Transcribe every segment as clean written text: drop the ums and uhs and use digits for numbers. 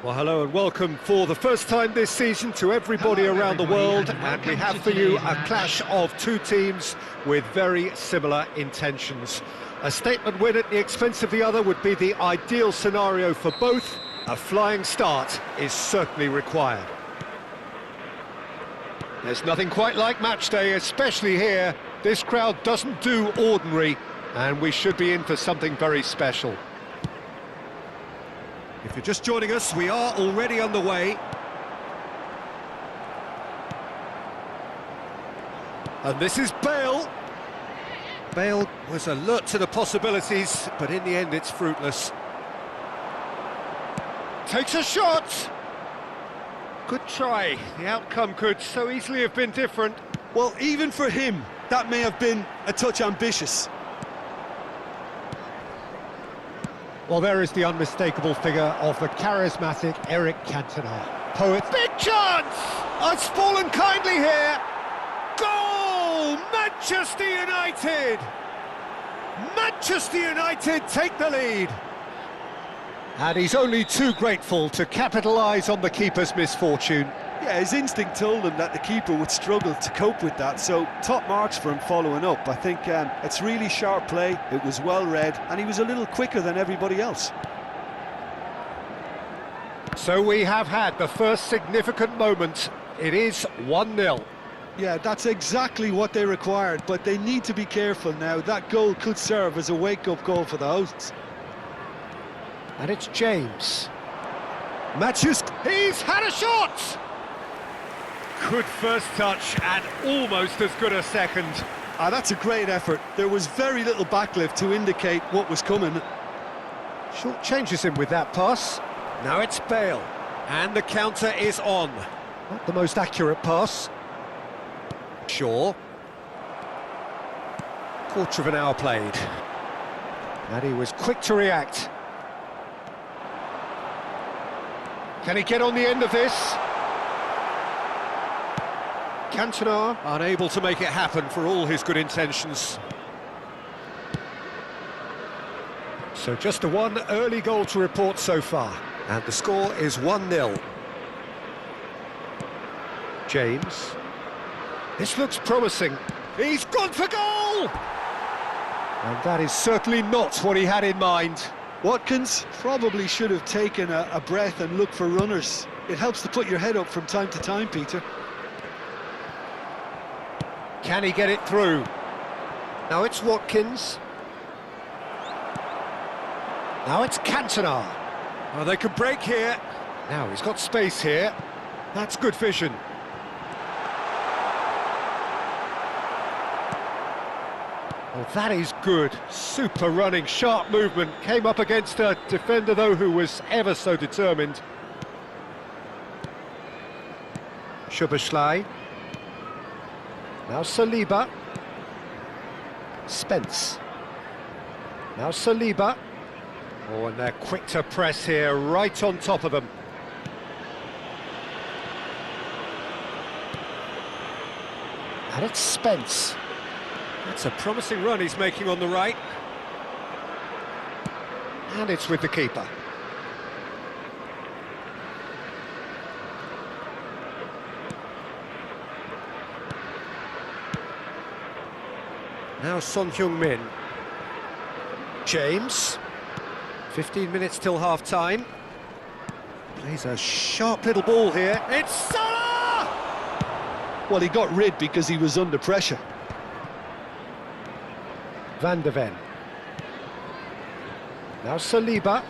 Well, hello and welcome for the first time this season to everybody around the world, and we have for you a clash of two teams with very similar intentions. A statement win at the expense of the other would be the ideal scenario for both. A flying start is certainly required. There's nothing quite like match day, especially here. This crowd doesn't do ordinary, and we should be in for something very special. If you're just joining us, we are already underway. And this is Bale. Bale was alert to the possibilities, but in the end it's fruitless. Takes a shot! Good try. The outcome could so easily have been different. Well, even for him, that may have been a touch ambitious. Well, there is the unmistakable figure of the charismatic Eric Cantona. Poet. Big chance! It's fallen kindly here. Goal! Manchester United! Manchester United take the lead. And he's only too grateful to capitalise on the keeper's misfortune. Yeah, his instinct told him that the keeper would struggle to cope with that, so top marks for him following up. I think it's really sharp play, it was well read, and he was a little quicker than everybody else. So we have had the first significant moment. It is 1-0. Yeah, that's exactly what they required, but they need to be careful now. That goal could serve as a wake-up call for the hosts. And it's James. Matches. He's had a shot! Good first touch and almost as good a second. That's a great effort. There was very little backlift to indicate what was coming. Short changes him with that pass. Now it's Bale. And the counter is on. Not the most accurate pass. Shaw. Quarter of an hour played. And he was quick to react. Can he get on the end of this? Cantona unable to make it happen for all his good intentions. So just a one early goal to report so far, and the score is 1-0. James. This looks promising. He's gone for goal! And that is certainly not what he had in mind. Watkins probably should have taken a breath and looked for runners. It helps to put your head up from time to time, Peter. Can he get it through? Now it's Watkins. Now it's Cantona. Oh, they could break here. Now he's got space here. That's good vision. Oh, that is good. Super running, sharp movement. Came up against a defender, though, who was ever so determined. Szoboszlai. Now Saliba. Spence. Now Saliba. Oh, and they're quick to press here, right on top of them. And it's Spence. That's a promising run he's making on the right. And it's with the keeper. Now Son Heung-min. James. 15 minutes till half-time. Plays a sharp little ball here. It's Salah! Well, he got rid because he was under pressure. Van de Ven. Now Saliba.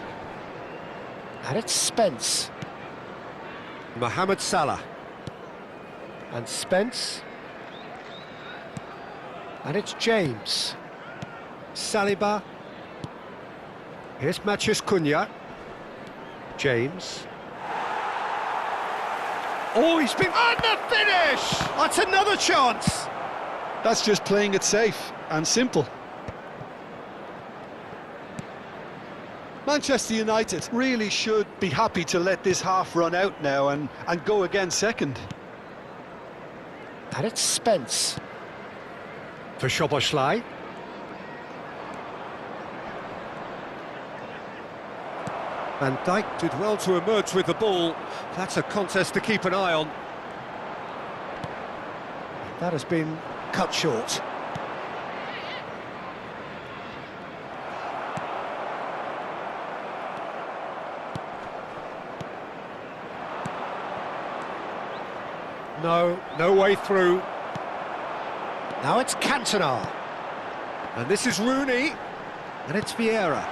And it's Spence. Mohamed Salah. And Spence. And it's James. Saliba. Here's Matheus Cunha. James. Oh, he's been... on the finish! That's another chance! That's just playing it safe and simple. Manchester United really should be happy to let this half run out now and go again second. And it's Spence. For Van Dijk did well to emerge with the ball. That's a contest to keep an eye on. That has been cut short. No way through. Now it's Cantona. And this is Rooney. And it's Vieira.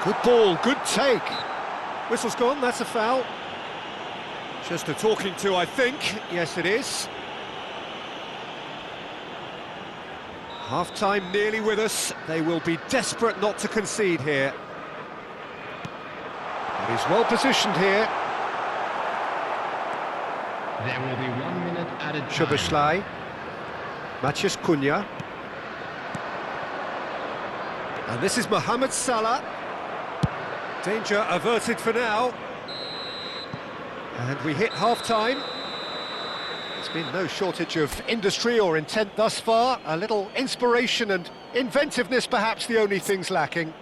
Good ball, good take. Whistle's gone, that's a foul. Just a talking to, I think. Yes, it is. Half-time nearly with us. They will be desperate not to concede here. But he's well positioned here. There will be 1 minute added time. Szoboszlai. Maciej Cunha. And this is Mohamed Salah. Danger averted for now. And we hit half-time. There's been no shortage of industry or intent thus far. A little inspiration and inventiveness perhaps the only things lacking.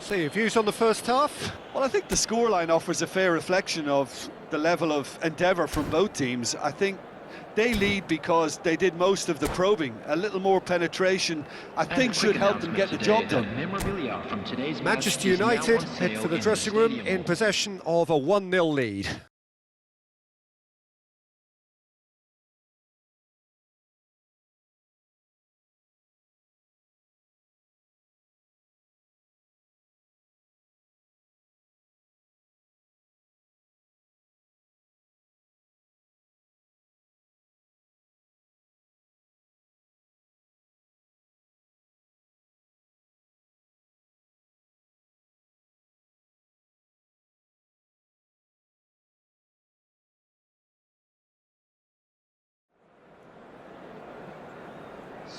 So your views on the first half? Well, I think the scoreline offers a fair reflection of the level of endeavour from both teams. I think they lead because they did most of the probing. A little more penetration, I think, should help them get the job done. Manchester United head for the dressing room in possession of a 1-0 lead.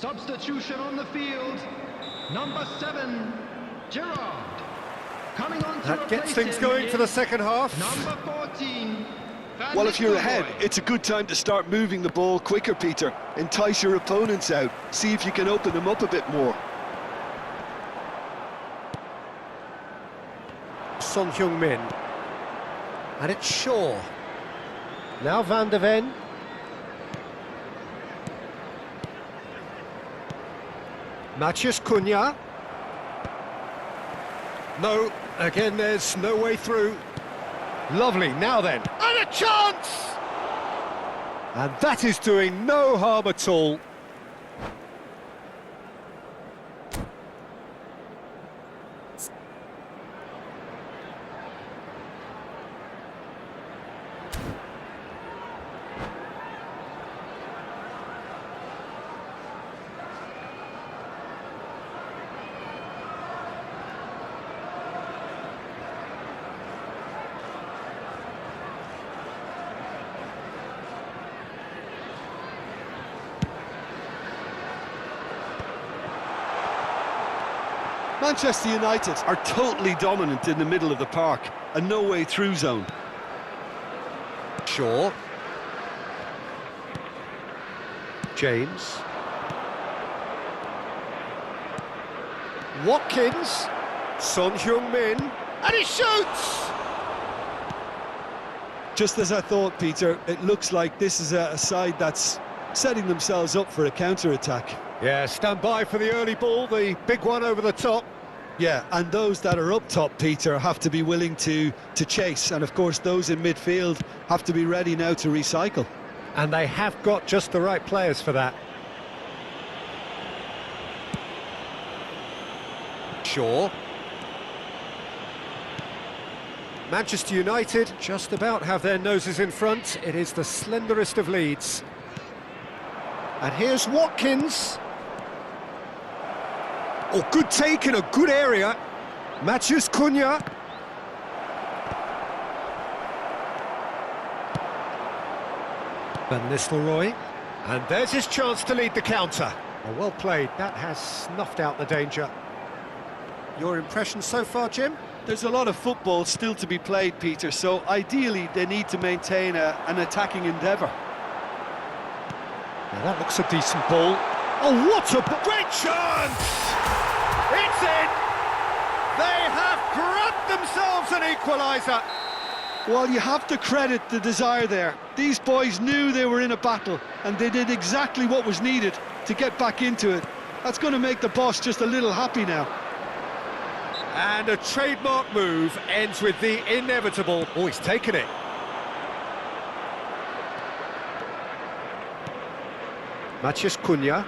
Substitution on the field. Number 7, Gerrard. Coming on to That gets replace things him going for the is second half. Number 14. Van Well, if you're Nistelrooy. ahead, it's a good time to start moving the ball quicker, Peter. Entice your opponents out. See if you can open them up a bit more. Son Heung-min. And it's Shaw. Now Van de Ven. Maciej Cunha. No, again there's no way through. Lovely, now then. And a chance! And that is doing no harm at all. Manchester United are totally dominant in the middle of the park. A no-way through zone. Shaw. James. Watkins. Son Heung-min. And he shoots! Just as I thought, Peter, it looks like this is a side that's setting themselves up for a counter-attack. Yeah, stand by for the early ball, the big one over the top. Yeah, and those that are up top, Peter, have to be willing to chase. And, of course, those in midfield have to be ready now to recycle. And they have got just the right players for that. Shaw. Manchester United just about have their noses in front. It is the slenderest of leads. And here's Watkins. Oh, good take in a good area. Maciej Cunha. Van Nistelrooy. And there's his chance to lead the counter. Oh, well played. That has snuffed out the danger. Your impression so far, Jim? There's a lot of football still to be played, Peter, so ideally they need to maintain an attacking endeavour. Now that looks a decent ball. Oh, what a great chance! It's in! They have grabbed themselves an equaliser. Well, you have to credit the desire there. These boys knew they were in a battle, and they did exactly what was needed to get back into it. That's going to make the boss just a little happy now. And a trademark move ends with the inevitable. Oh, he's taken it. Matheus Cunha.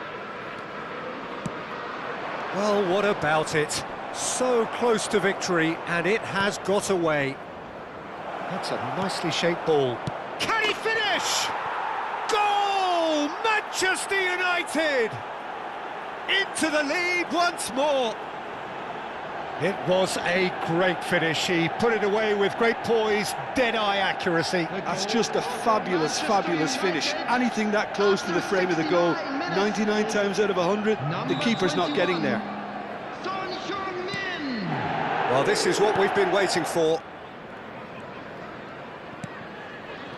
Well, what about it? So close to victory, and it has got away. That's a nicely shaped ball. Can he finish? Goal! Manchester United! Into the lead once more. It was a great finish. He put it away with great poise, dead-eye accuracy. That's just a fabulous, fabulous finish. Anything that close to the frame of the goal, 99 times out of 100, the keeper's not getting there. Well, this is what we've been waiting for.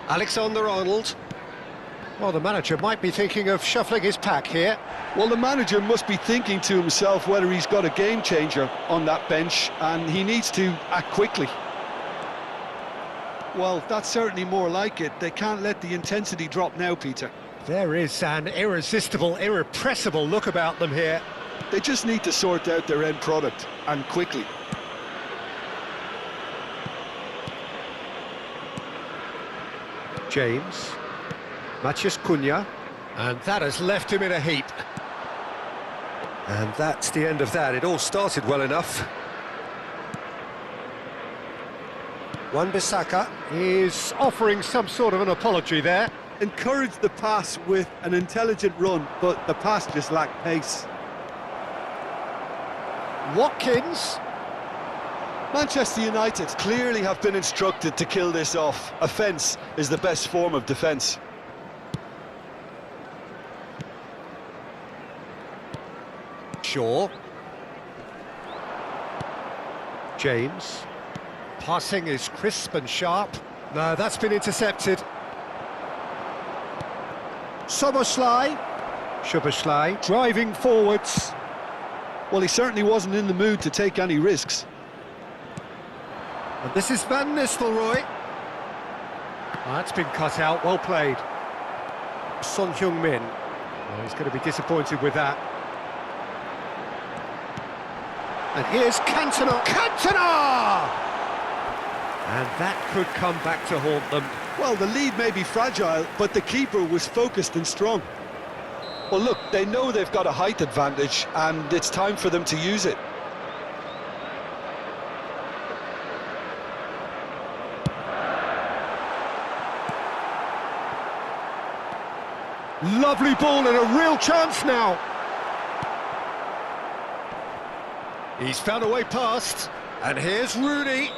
Alexander-Arnold. Well, the manager might be thinking of shuffling his pack here. Well, the manager must be thinking to himself whether he's got a game changer on that bench, and he needs to act quickly. Well, that's certainly more like it. They can't let the intensity drop now, Peter. There is an irresistible, irrepressible look about them here. They just need to sort out their end product, and quickly. James. Matheus Cunha. And that has left him in a heap. And that's the end of that. It all started well enough. Wan-Bissaka is offering some sort of an apology there. Encouraged the pass with an intelligent run, but the pass just lacked pace. Watkins. Manchester United clearly have been instructed to kill this off. Offence is the best form of defence. Shaw. James. Passing is crisp and sharp. No, that's been intercepted. Szoboszlai driving forwards. Well, he certainly wasn't in the mood to take any risks. And this is Van Nistelrooy. That's been cut out, well played. Son Heung-min. Well, he's going to be disappointed with that. And here's Cantona. Cantona! And that could come back to haunt them. Well, the lead may be fragile, but the keeper was focused and strong. Well, look, they know they've got a height advantage, and it's time for them to use it. Lovely ball and a real chance now. He's found a way past, and here's Rooney.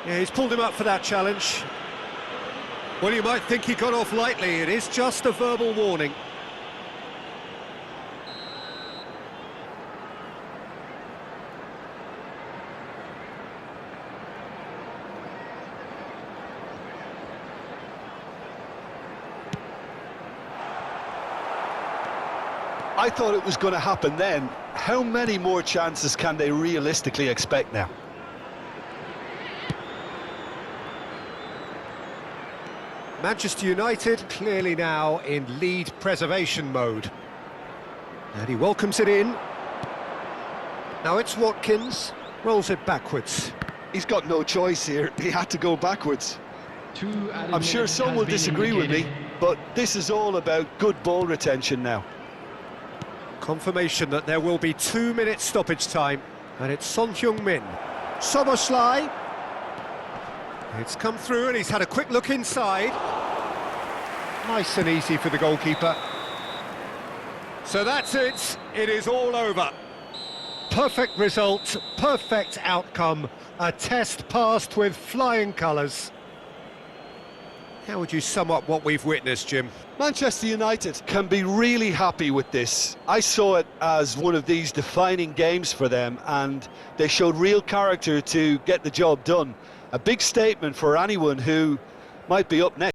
Yeah, he's pulled him up for that challenge. Well, you might think he got off lightly. It is just a verbal warning. I thought it was going to happen then. How many more chances can they realistically expect now? Manchester United clearly now in lead preservation mode. And he welcomes it in. Now it's Watkins, rolls it backwards. He's got no choice here, he had to go backwards. I'm sure some will disagree with me, but this is all about good ball retention now. Confirmation that there will be 2 minutes stoppage time, and it's Son Heung-min. Szoboszlai. It's come through and he's had a quick look inside. Nice and easy for the goalkeeper. So that's it. It is all over. Perfect result, perfect outcome. A test passed with flying colours. How would you sum up what we've witnessed, Jim? Manchester United can be really happy with this. I saw it as one of these defining games for them, and they showed real character to get the job done. A big statement for anyone who might be up next.